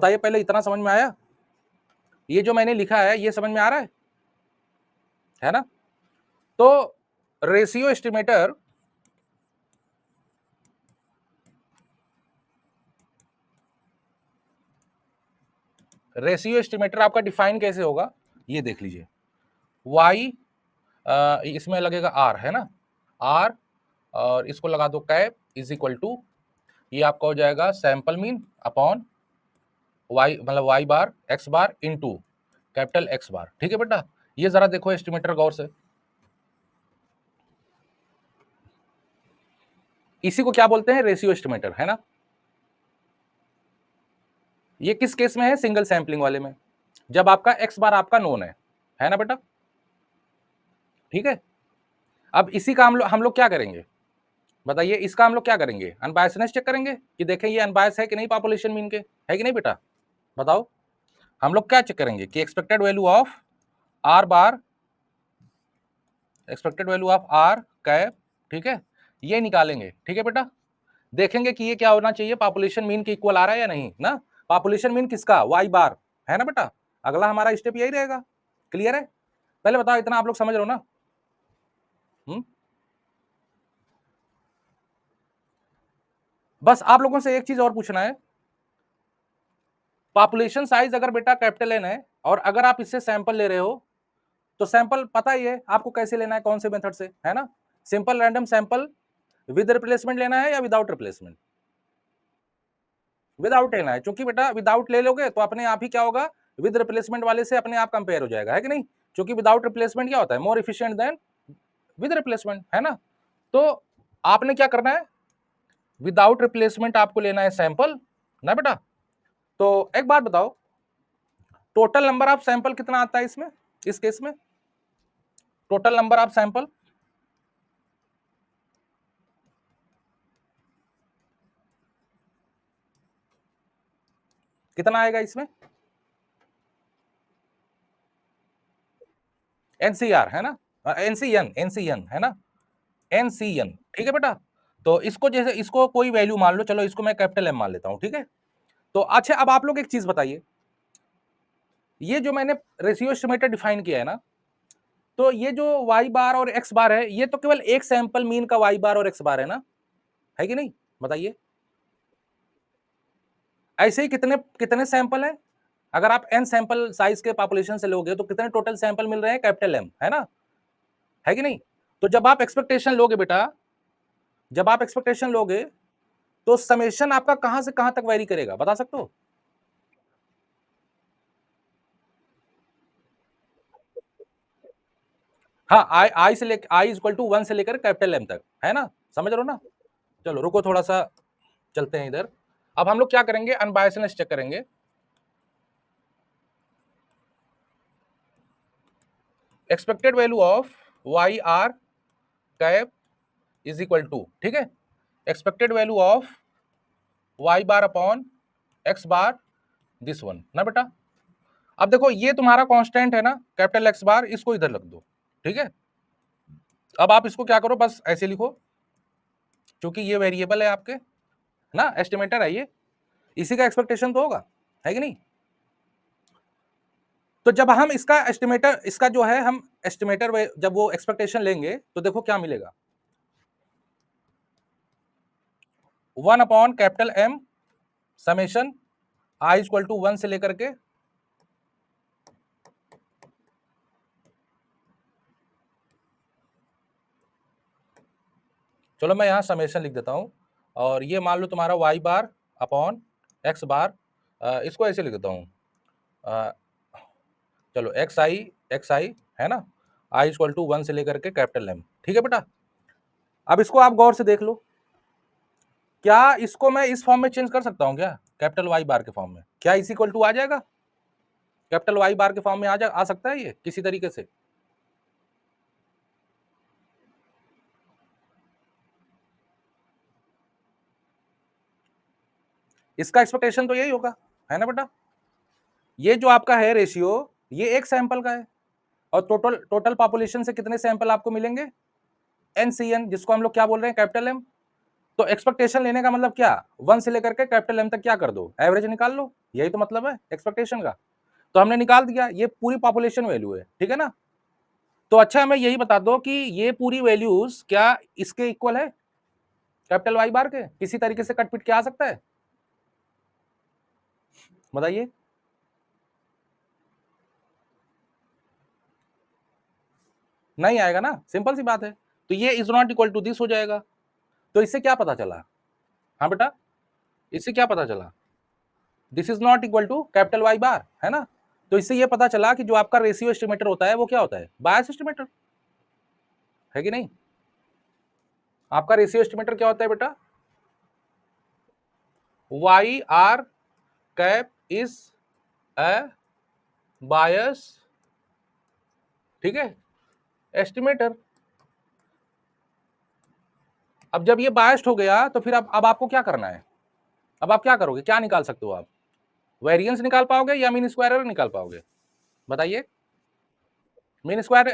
बताइए पहले, इतना समझ में आया? ये जो मैंने लिखा है ये समझ में आ रहा है ना? तो रेशियो एस्टिमेटर आपका डिफाइन कैसे होगा, ये देख लीजिए। y इसमें लगेगा r, है ना, r, और इसको लगा दो कैप इज इक्वल टू, ये आपका हो जाएगा सैंपल मीन अपॉन y, मतलब y बार x bar into capital X बार। ठीक है बेटा, ये जरा देखो एस्टिमेटर गौर से, इसी को क्या बोलते हैं, रेशियो एस्टिमेटर, है ना। ये किस केस में है, सिंगल सैंपलिंग वाले में, जब आपका x बार आपका नोन है ना बेटा। ठीक है, अब इसी का हम लोग क्या करेंगे, बताइए, इसका हम लोग क्या करेंगे, अनबायसनेस चेक करेंगे कि देखें ये अनबायस है कि नहीं पॉपुलेशन मीन के, है कि नहीं बेटा, बताओ। हम लोग क्या चेक करेंगे कि expected value of R bar, expected value of R cap, ठीक है, ये निकालेंगे। ठीक है बेटा, देखेंगे कि ये क्या होना चाहिए, पॉपुलेशन मीन के इक्वल आ रहा है या नहीं ना। पॉपुलेशन मीन किसका, वाई बार, है ना बेटा। अगला हमारा स्टेप यही रहेगा। क्लियर है, पहले बताओ इतना आप लोग समझ रहे हो ना। बस आप लोगों से एक चीज और पूछना है, पॉपुलेशन साइज अगर बेटा कैपिटल एन है और अगर आप इससे सैंपल ले रहे हो तो सैंपल पता ही है आपको कैसे लेना है, कौन से मेथड से, है ना। Simple random sample with replacement लेना है या विदाउट रिप्लेसमेंट, विदाउट लेना है, क्योंकि बेटा विदाउट ले लोगे तो अपने आप ही क्या होगा, विद रिप्लेसमेंट वाले से अपने आप कंपेयर हो जाएगा, है कि नहीं। क्योंकि विदाउट रिप्लेसमेंट क्या होता है, more efficient then with replacement, है ना। तो आपने क्या करना है, विदाउट रिप्लेसमेंट आपको लेना है सैंपल ना बेटा। तो एक बात बताओ, टोटल नंबर ऑफ सैंपल कितना आता है इसमें, इस केस में टोटल नंबर ऑफ सैंपल कितना आएगा इसमें, एनसीआर, है ना, एनसीएन है ना, एनसीएन, ठीक है बेटा। तो इसको जैसे इसको कोई वैल्यू मान लो, चलो इसको मैं कैपिटल एम मान लेता हूं, ठीक है। तो अच्छा, अब आप लोग एक चीज बताइए, ये जो मैंने रेशियो एस्टिमेटर डिफाइन किया है ना, तो ये जो वाई बार और एक्स बार है, ये तो केवल एक सैंपल मीन का वाई बार और एक्स बार है ना, है कि नहीं, बताइए। ऐसे ही कितने कितने सैंपल है, अगर आप एन सैंपल साइज के पॉपुलेशन से लोगे तो कितने टोटल सैंपल मिल रहे हैं, कैपिटल एम, है ना, है कि नहीं। तो जब आप एक्सपेक्टेशन लोगे बेटा, जब आप एक्सपेक्टेशन लोगे तो समेशन आपका कहां से कहां तक वेरी करेगा, बता सकते हो। हाँ, आई से लेकर आई इक्वल टू 1 से लेकर कैपिटल एम तक, है ना, समझ रहे हो ना। चलो रुको थोड़ा सा, चलते हैं इधर। अब हम लोग क्या करेंगे, अनबायसनेस चेक करेंगे। Expected value of Y R cap is equal to, ठीक है, expected value of Y bar upon X bar, this one ना बेटा। अब देखो ये तुम्हारा कांस्टेंट है ना, कैपिटल एक्स बार, इसको इधर रख दो, ठीक है। अब आप इसको क्या करो, बस ऐसे लिखो, क्योंकि ये वेरिएबल है आपके ना, एस्टिमेटर है ये, इसी का एक्सपेक्टेशन तो होगा, है कि नहीं। तो जब हम इसका एस्टिमेटर, इसका जो है हम एस्टिमेटर जब वो एक्सपेक्टेशन लेंगे तो देखो क्या मिलेगा, 1 upon capital M summation I equal to 1 से लेकर के, चलो मैं यहां समेशन लिख देता हूं, और ये मान लो तुम्हारा वाई बार अपॉन एक्स बार, इसको ऐसे लिख देता हूं, चलो एक्स आई है ना, आई इक्वल टू 1 से लेकर के कैपिटल एम, ठीक है बेटा। अब इसको आप गौर से देख लो, क्या इसको मैं इस फॉर्म में चेंज कर सकता हूं क्या, कैपिटल वाई बार के फॉर्म में, क्या इस इक्वल टू आ जाएगा, कैपिटल वाई बार के फॉर्म में आ सकता है ये किसी तरीके से। इसका एक्सपेक्टेशन तो यही होगा, है ना बेटा। ये जो आपका है रेशियो, ये एक सैंपल का है, और टोटल टोटल पॉपुलेशन से कितने सैंपल आपको मिलेंगे, एनसीएन, जिसको हम लोग क्या बोल रहे हैं, कैपिटल एम। तो एक्सपेक्टेशन लेने का मतलब क्या, 1 से लेकर के कैपिटल एम तक क्या कर दो, एवरेज निकाल लो, यही तो मतलब है एक्सपेक्टेशन का। तो हमने निकाल दिया, ये पूरी पॉपुलेशन वैल्यू है, ठीक है ना। तो अच्छा हमें यही बता दो कि ये पूरी वैल्यूज क्या इसके इक्वल है, कैपिटल वाई बार के, किसी तरीके से कट पिट के आ सकता है, बताइए। नहीं आएगा ना, सिंपल सी बात है। तो ये is not equal to this हो जाएगा। तो इससे क्या पता चला, हाँ बेटा, इससे क्या पता चला, this is not equal to capital Y bar, है ना। तो इससे ये पता चला कि जो आपका रेशियो एस्टिमेटर होता है वो क्या होता है, बायस एस्टिमेटर, है कि नहीं। आपका रेशियो एस्टिमेटर क्या होता है बेटा, Y R cap is a bias, ठीक है, एस्टिमेटर। अब जब ये बायस्ड हो गया तो फिर अब आपको क्या करना है, अब आप क्या करोगे, क्या निकाल सकते हो आप, वेरिएंस निकाल पाओगे या मीन स्क्वायर एरर निकाल पाओगे, बताइए। Mean square